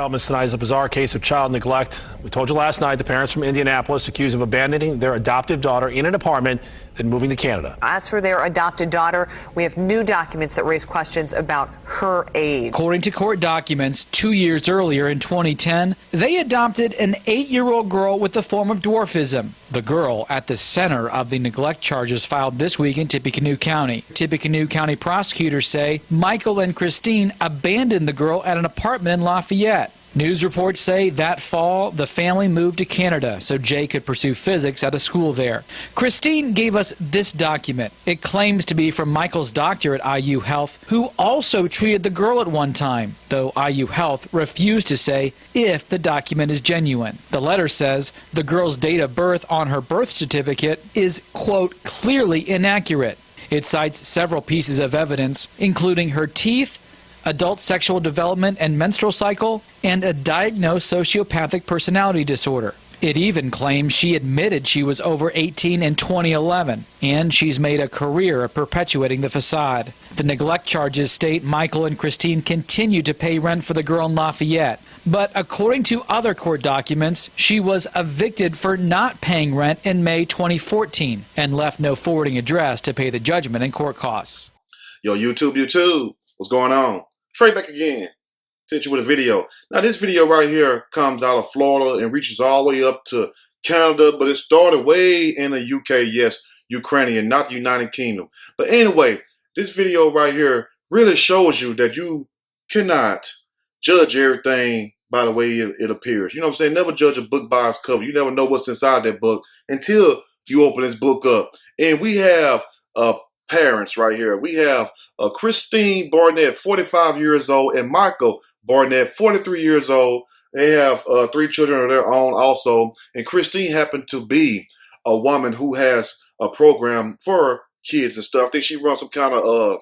developments tonight is a bizarre case of child neglect. We told you last night the parents from Indianapolis accused of abandoning their adoptive daughter in an apartment and moving to Canada. As for their adopted daughter, we have new documents that raise questions about her age. According to court documents, 2 years earlier in 2010, they adopted an 8-year-old girl with a form of dwarfism. The girl at the center of the neglect charges filed this week in Tippecanoe County. Tippecanoe County prosecutors say Michael and Christine abandoned the girl at an apartment in Lafayette. News reports say that fall, the family moved to Canada so Jay could pursue physics at a school there. Christine gave us this document. It claims to be from Michael's doctor at IU Health, who also treated the girl at one time, though IU Health refused to say if the document is genuine. The letter says the girl's date of birth on her birth certificate is, quote, clearly inaccurate. It cites several pieces of evidence, including her teeth, adult sexual development and menstrual cycle, and a diagnosed sociopathic personality disorder. It even claims she admitted she was over 18 in 2011, and she's made a career of perpetuating the facade. The neglect charges state Michael and Christine continued to pay rent for the girl in Lafayette, but according to other court documents, she was evicted for not paying rent in May 2014 and left no forwarding address to pay the judgment and court costs. Yo, YouTube, what's going on? Trey back again. Hit you with a video. Now this video right here comes out of Florida and reaches all the way up to Canada, but it started way in the UK. Yes, Ukrainian, not the United Kingdom. But anyway, this video right here really shows you that you cannot judge everything by the way it appears. You know what I'm saying? Never judge a book by its cover. You never know what's inside that book until you open this book up. And we have parents right here. We have Christine Barnett, 45 years old, and Michael Barnett, 43 years old. They have 3 children of their own also. And Christine happened to be a woman who has a program for kids and stuff. I think she runs some kind of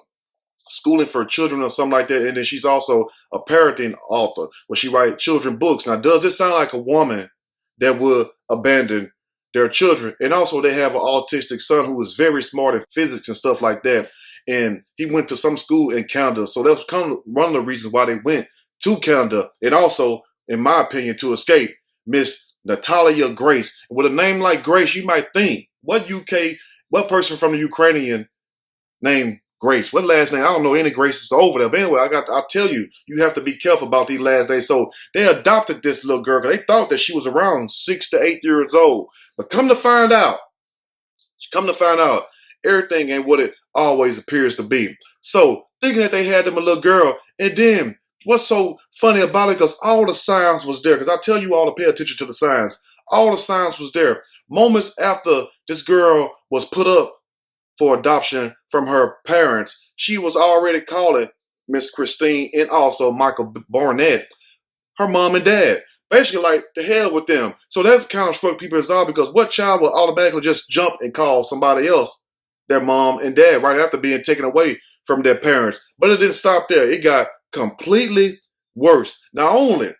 schooling for children or something like that. And then she's also a parenting author where she writes children books. Now, does this sound like a woman that would abandon their children? And also they have an autistic son who is very smart at physics and stuff like that. And he went to some school in Canada. So that's kind of one of the reasons why they went to Canada. And also, in my opinion, to escape Miss Natalia Grace. With a name like Grace, you might think, what person from the Ukrainian named Grace? What last name? I don't know any Graces over there. But anyway, I'll tell you, you have to be careful about these last names. So they adopted this little girl because they thought that she was around 6 to 8 years old. But come to find out, everything ain't what it always appears to be. So thinking that they had them a little girl, and then what's so funny about it, because all the signs was there, because I tell you all to pay attention to the signs. All the signs was there. Moments after this girl was put up for adoption from her parents, she was already calling Miss Christine and also Michael Barnett her mom and dad. Basically, like, the hell with them. So that's kind of struck people as odd, because what child would automatically just jump and call somebody else their mom and dad right after being taken away from their parents? But it didn't stop there. It got completely worse. Not only,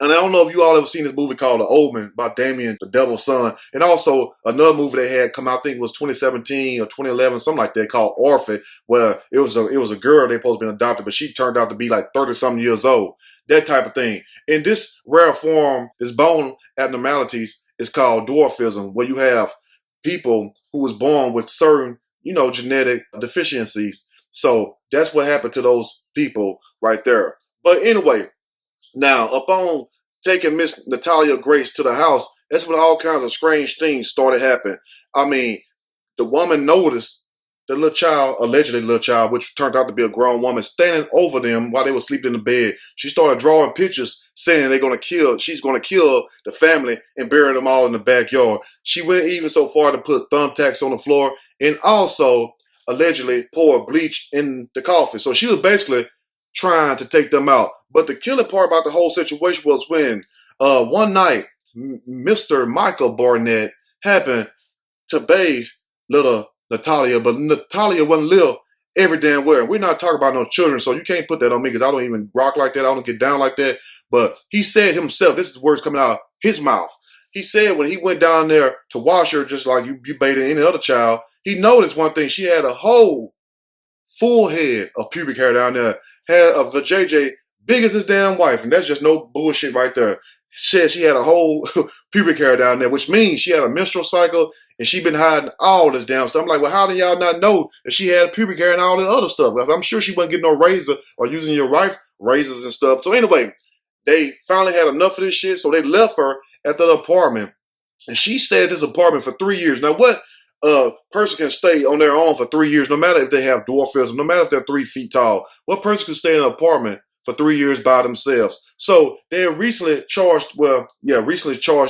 and I don't know if you all ever seen this movie called The Omen by Damien, the Devil's Son, and also another movie they had come out, I think it was 2017 or 2011, something like that, called Orphan, where it was a girl they supposed to be adopted, but she turned out to be like 30-something years old. That type of thing. And this rare form, this bone abnormalities, is called dwarfism, where you have people who was born with certain, genetic deficiencies. So that's what happened to those people right there. But anyway, now upon taking Miss Natalia Grace to the house, that's when all kinds of strange things started happening. I mean, the woman noticed the little child, allegedly little child, which turned out to be a grown woman, standing over them while they were sleeping in the bed. She started drawing pictures saying she's going to kill the family and bury them all in the backyard. She went even so far to put thumbtacks on the floor and also allegedly pour bleach in the coffee. So she was basically trying to take them out. But the killing part about the whole situation was when one night, Mr. Michael Barnett happened to bathe little Natalia, but Natalia wasn't live every damn where. We're not talking about no children, so you can't put that on me because I don't even rock like that. I don't get down like that. But he said himself, this is the words coming out of his mouth. He said when he went down there to wash her, just like you bathing any other child, he noticed one thing. She had a whole full head of pubic hair down there, had a vajayjay big as his damn wife, and that's just no bullshit right there. Said she had a whole pubic hair down there, which means she had a menstrual cycle, and she been hiding all this damn stuff. I'm like, well, how do y'all not know that she had pubic hair and all this other stuff? Because I'm sure she wasn't getting no razor or using your wife razors and stuff. So anyway, they finally had enough of this shit, so they left her at the apartment, and she stayed at this apartment for 3 years. Now, what person can stay on their own for 3 years, no matter if they have dwarfism, no matter if they're 3 feet tall? What person can stay in an apartment for 3 years by themselves? So they recently charged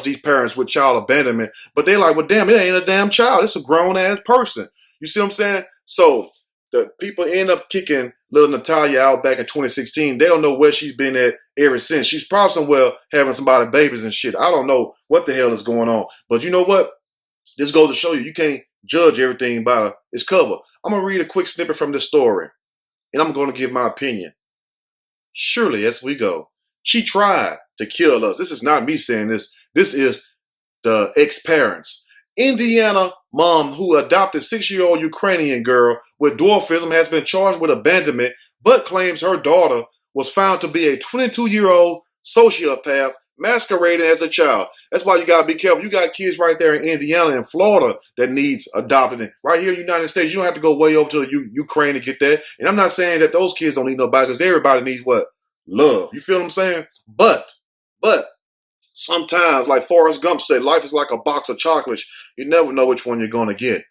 these parents with child abandonment, but they like, well, damn, it ain't a damn child. It's a grown ass person. You see what I'm saying? So the people end up kicking little Natalia out back in 2016. They don't know where she's been at ever since. She's probably somewhere having somebody babies and shit. I don't know what the hell is going on. But you know what? This goes to show you can't judge everything by its cover. I'm going to read a quick snippet from this story, and I'm going to give my opinion. Surely, as we go, she tried to kill us. This is not me saying this. This is the ex-parents. Indiana mom who adopted 6-year-old Ukrainian girl with dwarfism has been charged with abandonment, but claims her daughter was found to be a 22-year-old sociopath masquerading as a child. That's why you got to be careful. You got kids right there in Indiana and Florida that needs adopting. Right here in the United States, you don't have to go way over to the Ukraine to get that. And I'm not saying that those kids don't need nobody, because everybody needs what? Love. You feel what I'm saying? But sometimes, like Forrest Gump said, life is like a box of chocolates. You never know which one you're going to get.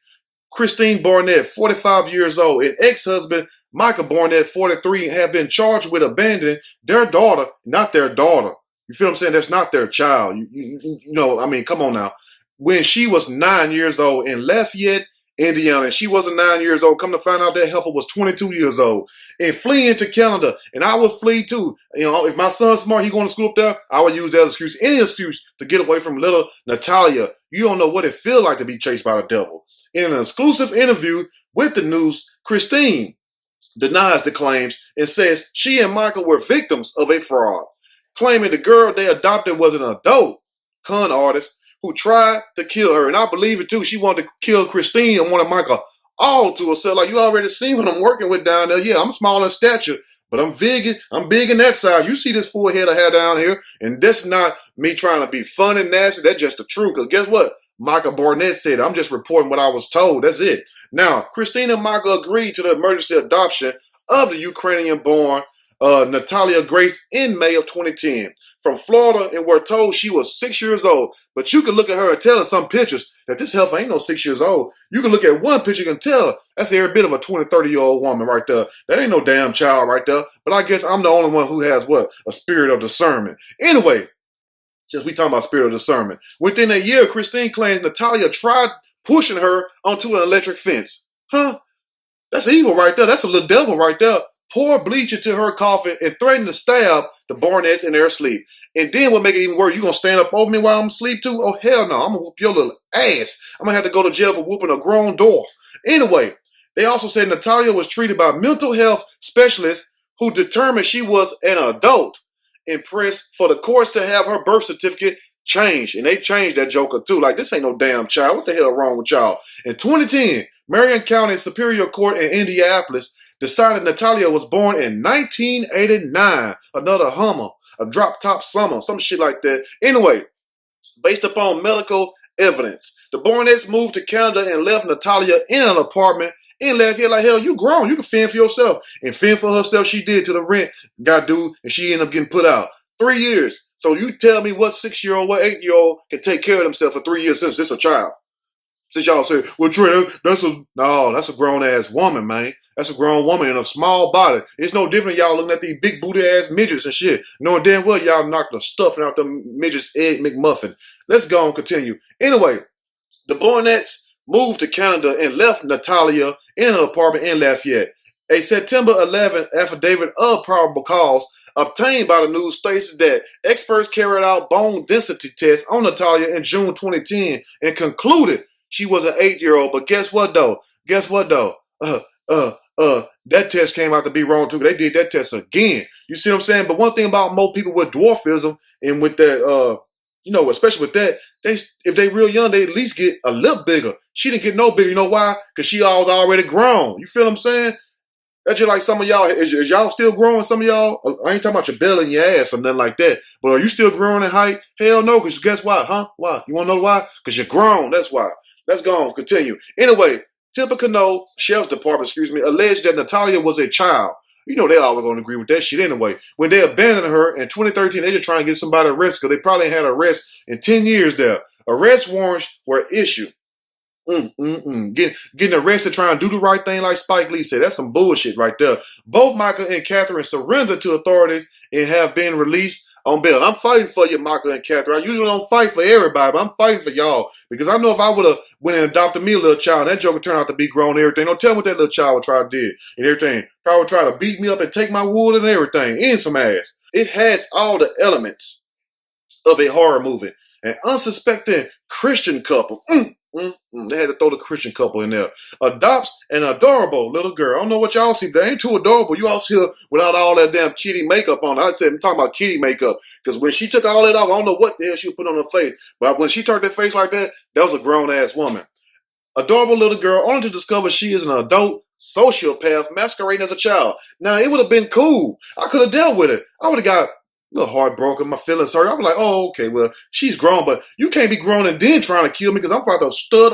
Christine Barnett, 45 years old, and ex-husband Michael Barnett, 43, have been charged with abandoning their daughter, not their daughter. You feel what I'm saying? That's not their child. You know, I mean, come on now. When she was 9 years old in Lafayette, Indiana, and she wasn't 9 years old, come to find out that heifer was 22 years old, and fleeing to Canada. And I would flee too. You know, if my son's smart, he going to school up there, I would use that excuse, any excuse to get away from little Natalia. You don't know what it feels like to be chased by the devil. In an exclusive interview with the news, Christine denies the claims and says she and Michael were victims of a fraud, claiming the girl they adopted was an adult con artist who tried to kill her. And I believe it too. She wanted to kill Christine and wanted Michael all to herself. Like, you already seen what I'm working with down there. Yeah, I'm small in stature, but I'm big in that side. You see this full head of hair down here, and that's not me trying to be fun and nasty. That's just the truth. Because guess what? Michael Barnett said, I'm just reporting what I was told. That's it. Now, Christine and Michael agreed to the emergency adoption of the Ukrainian-born Natalia Grace in May of 2010 from Florida, and we're told she was 6 years old. But you can look at her and tell in some pictures that this heifer ain't no 6 years old. You can look at one picture and tell that's every bit of a 20, 30-year-old woman right there. That ain't no damn child right there. But I guess I'm the only one who has what? A spirit of discernment. Anyway, since we talking about spirit of discernment, within a year, Christine claims Natalia tried pushing her onto an electric fence. Huh? That's evil right there. That's a little devil right there. Pour bleach into her coffin and threaten to stab the Barnetts in their sleep. And then what make it even worse, you gonna stand up over me while I'm asleep too? Oh, hell no. I'm gonna whoop your little ass. I'm gonna have to go to jail for whooping a grown dwarf. Anyway, they also said Natalia was treated by mental health specialists who determined she was an adult and pressed for the courts to have her birth certificate changed. And they changed that joker too. Like, this ain't no damn child. What the hell wrong with y'all? In 2010, Marion County Superior Court in Indianapolis decided Natalia was born in 1989. Another Hummer, a drop-top summer, some shit like that. Anyway, based upon medical evidence, the Barnetts moved to Canada and left Natalia in an apartment in Lafayette. Like, hell, you grown. You can fend for yourself. And fend for herself she did till the rent got due, and she ended up getting put out. 3 years. So you tell me what 6-year-old, what 8-year-old can take care of themselves for 3 years since this a child? Since y'all say, well, Trey, that's a grown-ass woman, man. That's a grown woman in a small body. It's no different y'all looking at these big booty-ass midgets and shit. Knowing damn well y'all knocked the stuffing out the midget's egg McMuffin. Let's go and continue. Anyway, the Barnetts moved to Canada and left Natalia in an apartment in Lafayette. A September 11th affidavit of probable cause obtained by the news states that experts carried out bone density tests on Natalia in June 2010 and concluded she was an 8-year-old. But guess what though? That test came out to be wrong too. They did that test again. You see what I'm saying? But one thing about most people with dwarfism and with that, especially with that, if they real young, they at least get a little bigger. She didn't get no bigger. You know why? Because she was already grown. You feel what I'm saying? That's just like some of y'all. Is y'all still growing? Some of y'all, I ain't talking about your belly and your ass or nothing like that. But are you still growing in height? Hell no, because guess why? Huh? Why? You want to know why? Because you're grown. That's why. Let's go on. Continue. Anyway, Tippecanoe Sheriff's Department, alleged that Natalia was a child. You know they always going to agree with that shit anyway. When they abandoned her in 2013, they just trying to get somebody arrested because they probably ain't had an arrest in 10 years there. Arrest warrants were issued. Getting arrested trying to do the right thing like Spike Lee said. That's some bullshit right there. Both Michael and Catherine surrendered to authorities and have been released on bail. I'm fighting for you, Michael and Catherine. I usually don't fight for everybody, but I'm fighting for y'all because I know if I would have went and adopted me a little child, that joker turned out to be grown and everything. Don't tell me what that little child would try to do and everything. Probably would try to beat me up and take my wood and everything and some ass. It has all the elements of a horror movie. An unsuspecting Christian couple. They had to throw the Christian couple in there. Adopts an adorable little girl. I don't know what y'all see, but they ain't too adorable. You all see her without all that damn kitty makeup on. I said, I'm talking about kitty makeup. Because when she took all that off, I don't know what the hell she put on her face. But when she turned her face like that, that was a grown-ass woman. Adorable little girl, only to discover she is an adult sociopath masquerading as a child. Now, it would have been cool. I could have dealt with it. I would have got a little heartbroken, my feelings hurt. I'm like, oh, okay, well, she's grown, but you can't be grown and then trying to kill me because I'm about to stud.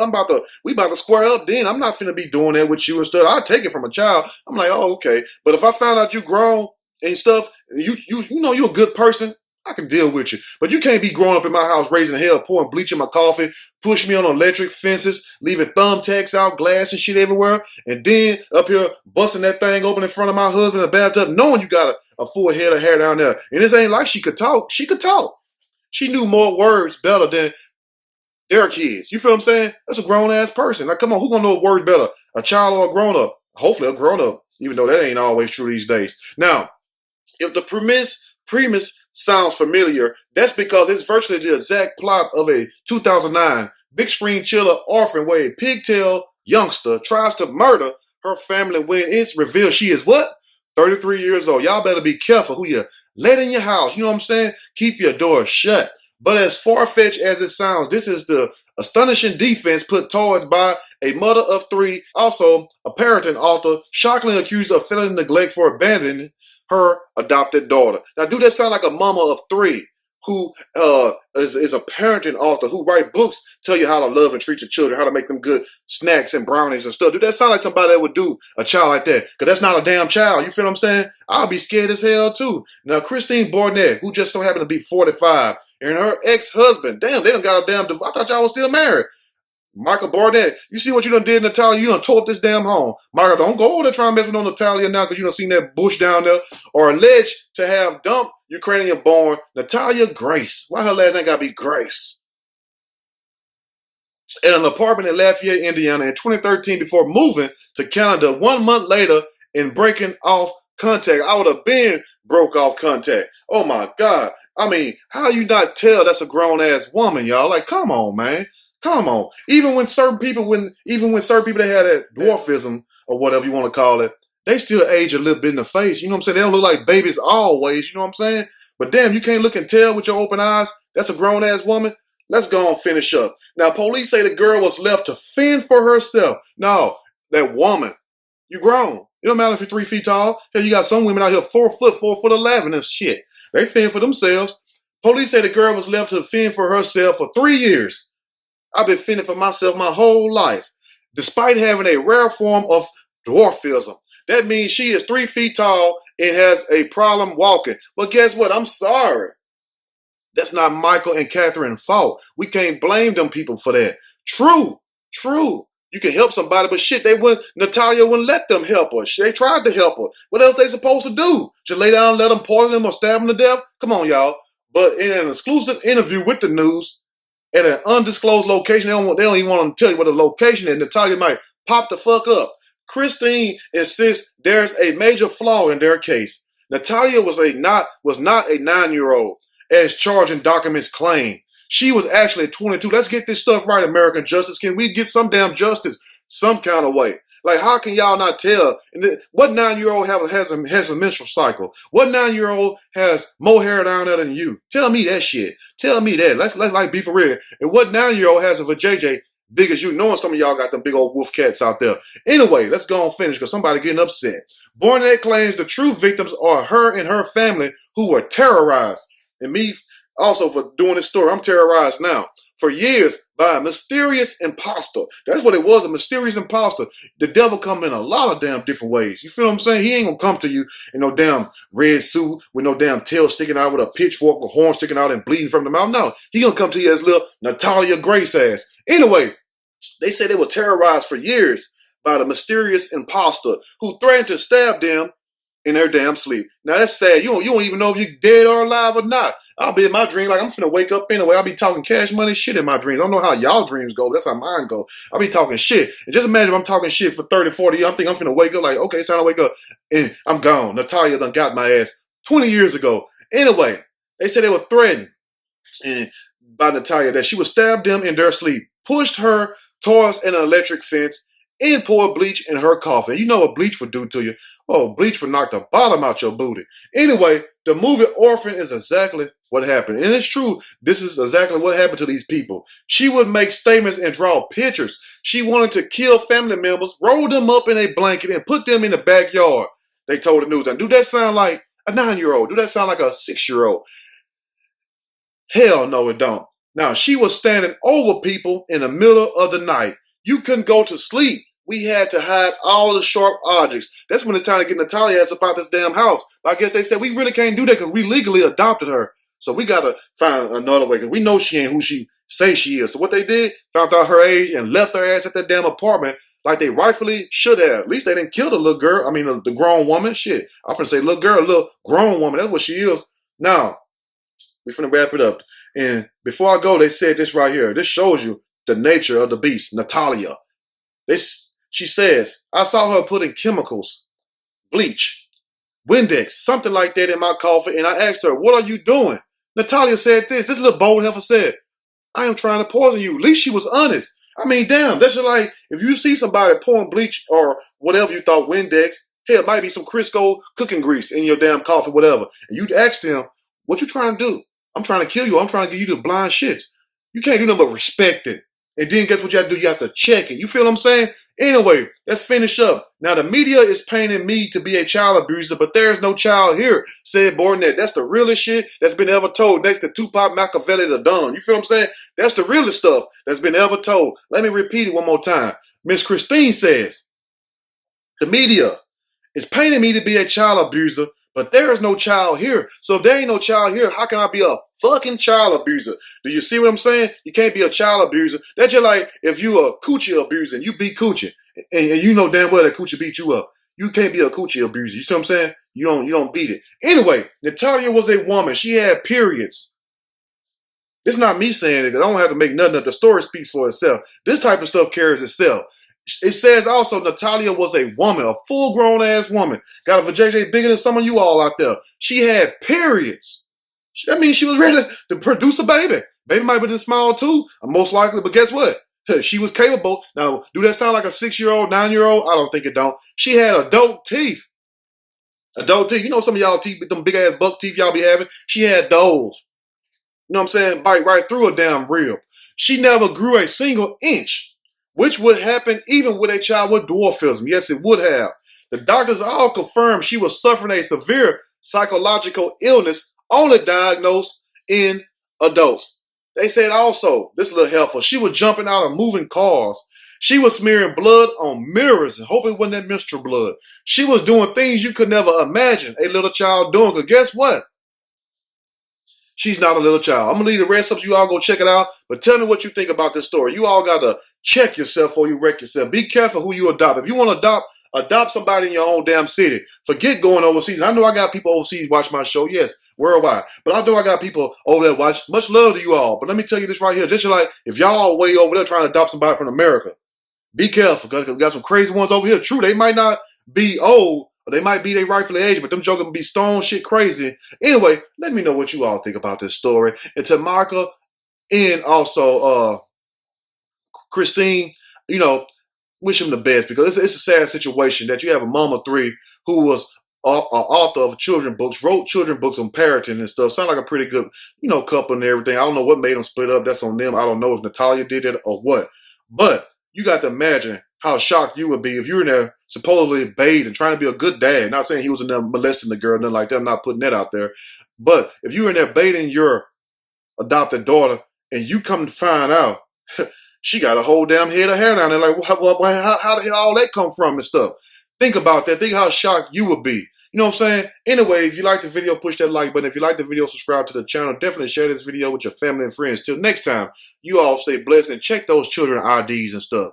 We about to square up then. I'm not finna be doing that with you and stuff. I'll take it from a child. I'm like, oh, okay. But if I found out you grown and stuff, you know you're a good person, I can deal with you. But you can't be growing up in my house, raising hell, pouring bleach in my coffee, push me on electric fences, leaving thumbtacks out, glass and shit everywhere, and then up here busting that thing open in front of my husband in the bathtub, knowing you got a full head of hair down there. And this ain't like she could talk. She could talk. She knew more words better than their kids. You feel what I'm saying? That's a grown-ass person. Like, come on, who gonna know words better? A child or a grown-up? Hopefully a grown-up, even though that ain't always true these days. Now, if the premise sounds familiar, that's because it's virtually the exact plot of a 2009 big screen chiller orphan where a pigtail youngster tries to murder her family when it's revealed she is what? 33 years old. Y'all better be careful who you let in your house. You know what I'm saying? Keep your door shut. But as far-fetched as it sounds, this is the astonishing defense put towards by a mother of three, also a parenting author, shockingly accused of felony neglect for abandoning her adopted daughter. Now, do that sound like a mama of three who is a parenting author who write books, tell you how to love and treat your children, how to make them good snacks and brownies and stuff? Do that sound like somebody that would do a child like that? Because that's not a damn child. You feel what I'm saying? I'll be scared as hell too. Now, Christine Barnett, who just so happened to be 45, and her ex-husband, damn, they done got a damn divorce. I thought y'all was still married. Michael Barnett, you see what you done did, Natalia? You done tore up this damn home. Michael, don't go over there trying to mess with no Natalia now because you done seen that bush down there. Or alleged to have dumped Ukrainian-born Natalia Grace. Why her last name got to be Grace? In an apartment in Lafayette, Indiana in 2013 before moving to Canada 1 month later and breaking off contact. I would have been broke off contact. Oh my God. I mean, how you not tell that's a grown-ass woman, y'all? Like, come on, man. Come on. Even when certain people that had that dwarfism or whatever you want to call it, they still age a little bit in the face. You know what I'm saying? They don't look like babies always. You know what I'm saying? But damn, you can't look and tell with your open eyes. That's a grown-ass woman. Let's go and finish up. Now, police say the girl was left to fend for herself. No, that woman. You grown. It don't matter if you're 3 feet tall. Hell, you got some women out here 4 foot, 4'11" and shit. They fend for themselves. Police say the girl was left to fend for herself for 3 years. I've been fending for myself my whole life, despite having a rare form of dwarfism. That means she is 3 feet tall and has a problem walking. But guess what? I'm sorry. That's not Michael and Catherine's fault. We can't blame them people for that. True. You can help somebody, but shit, Natalia wouldn't let them help her. They tried to help her. What else they supposed to do? Just lay down and let them poison them or stab them to death? Come on, y'all. But in an exclusive interview with the news, at an undisclosed location, they don't even want to tell you what the location is. Natalia might pop the fuck up. Christine insists there's a major flaw in their case. Natalia was not a 9-year-old, as charging documents claim. She was actually 22. Let's get this stuff right, American justice. Can we get some damn justice some kind of way? Like, how can y'all not tell? What 9-year-old has a menstrual cycle? What 9-year-old has more hair down there than you? Tell me that shit. Tell me that. Let's like be for real. And what 9-year-old has a vajayjay big as you, knowing some of y'all got them big old wolf cats out there. Anyway, let's go and finish because somebody getting upset. Barnett claims the true victims are her and her family who were terrorized. And me also for doing this story, I'm terrorized now. For years by a mysterious imposter. That's what it was, a mysterious imposter. The devil come in a lot of damn different ways. You feel what I'm saying? He ain't gonna come to you in no damn red suit with no damn tail sticking out with a pitchfork or horn sticking out and bleeding from the mouth. No, he gonna come to you as little Natalia Grace ass. Anyway, they said they were terrorized for years by the mysterious imposter who threatened to stab them in their damn sleep. Now that's sad. You don't even know if you're dead or alive or not. I'll be in my dream like I'm finna wake up anyway. I'll be talking cash money shit in my dreams. I don't know how y'all dreams go, but that's how mine go. I'll be talking shit. And just imagine if I'm talking shit for 30, 40 years. I'm thinking I'm finna wake up like, okay, it's time to wake up. And I'm gone. Natalia done got my ass 20 years ago. Anyway, they said they were threatened by Natalia that she would stab them in their sleep, pushed her towards an electric fence, and poured bleach in her coffin. You know what bleach would do to you. Oh, bleach would knock the bottom out your booty. Anyway, the movie Orphan is exactly what happened. And it's true, this is exactly what happened to these people. She would make statements and draw pictures. She wanted to kill family members, roll them up in a blanket, and put them in the backyard. They told the news. And do that sound like a 9-year-old? Do that sound like a 6-year-old? Hell no, it don't. Now, she was standing over people in the middle of the night. You couldn't go to sleep. We had to hide all the sharp objects. That's when it's time to get Natalia ass about this damn house. I guess they said we really can't do that because we legally adopted her. So we got to find another way because we know she ain't who she say she is. So what they did, found out her age and left her ass at that damn apartment like they rightfully should have. At least they didn't kill the little girl. I mean, the grown woman. Shit. I'm finna say little girl, little grown woman. That's what she is. Now, we finna wrap it up. And before I go, they said this right here. This shows you the nature of the beast, Natalia. She says, I saw her putting chemicals, bleach, Windex, something like that in my coffee, and I asked her, what are you doing? Natalia said this. This little bold heifer said, I am trying to poison you. At least she was honest. I mean, damn, that's just like if you see somebody pouring bleach or whatever you thought Windex, hell, it might be some Crisco cooking grease in your damn coffee, whatever. And you ask them, what you trying to do? I'm trying to kill you. I'm trying to give you the blind shits. You can't do nothing but respect it. And then guess what you have to do? You have to check it. You feel what I'm saying? Anyway, let's finish up. Now, the media is painting me to be a child abuser, but there's no child here, said Barnett. That's the realest shit that's been ever told next to Tupac, Machiavelli, the Don. You feel what I'm saying? That's the realest stuff that's been ever told. Let me repeat it one more time. Miss Christine says, the media is painting me to be a child abuser, but there is no child here. So if there ain't no child here, how can I be a fucking child abuser? Do you see what I'm saying? You can't be a child abuser. That's just like if you a coochie abuser and you beat coochie, and you know damn well that coochie beat you up. You can't be a coochie abuser. You see what I'm saying? You don't beat it. Anyway, Natalia was a woman. She had periods. It's not me saying it because I don't have to make nothing up. The story speaks for itself. This type of stuff carries itself. It says also Natalia was a woman, a full-grown ass woman. Got a vajayjay bigger than some of you all out there. She had periods. That means she was ready to produce a baby. Baby might have been small too, most likely, but guess what? She was capable. Now, do that sound like a 6-year-old, 9-year-old? I don't think it don't. She had adult teeth. Adult teeth. You know some of y'all teeth with them big-ass buck teeth y'all be having? She had those. You know what I'm saying? Bite right through a damn rib. She never grew a single inch, which would happen even with a child with dwarfism. Yes, it would have. The doctors all confirmed she was suffering a severe psychological illness, only diagnosed in adults. They said also, this little heifer, she was jumping out of moving cars. She was smearing blood on mirrors and hoping it wasn't that menstrual blood. She was doing things you could never imagine a little child doing. Because guess what? She's not a little child. I'm going to leave the rest up so you all go check it out. But tell me what you think about this story. You all got to check yourself before you wreck yourself. Be careful who you adopt. If you want to adopt somebody in your own damn city. Forget going overseas. I know I got people overseas watch my show. Yes, worldwide. But I know I got people over there watch. Much love to you all. But let me tell you this right here. Just like if y'all way over there trying to adopt somebody from America, be careful because we got some crazy ones over here. True, they might not be old. Or they might be their rightfully age, but them jokers be stone shit crazy. Anyway, let me know what you all think about this story. And to Marka and also Christine, you know, wish them the best because it's a sad situation that you have a mom of 3 who was an author of children's books, wrote children's books on parenting and stuff. Sound like a pretty good, couple and everything. I don't know what made them split up. That's on them. I don't know if Natalia did it or what. But you got to imagine how shocked you would be if you're in there supposedly bathed and trying to be a good dad. Not saying he was in there molesting the girl, nothing like that. I'm not putting that out there. But if you're in there bathing your adopted daughter and you come to find out she got a whole damn head of hair down there, like, how the hell all that come from and stuff? Think about that. Think how shocked you would be. You know what I'm saying? Anyway, if you like the video, push that like button. If you like the video, subscribe to the channel. Definitely share this video with your family and friends. Till next time, you all stay blessed and check those children IDs and stuff.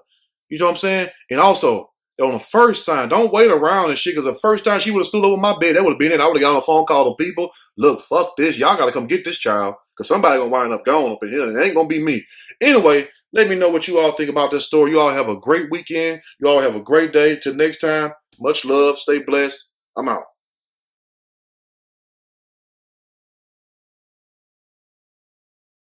You know what I'm saying? And also, on the first sign, don't wait around and shit, because the first time she would have stood over my bed, that would have been it. I would have got on a phone call to people. Look, fuck this. Y'all got to come get this child, because somebody going to wind up going up in here, and it ain't going to be me. Anyway, let me know what you all think about this story. You all have a great weekend. You all have a great day. Till next time, much love. Stay blessed. I'm out.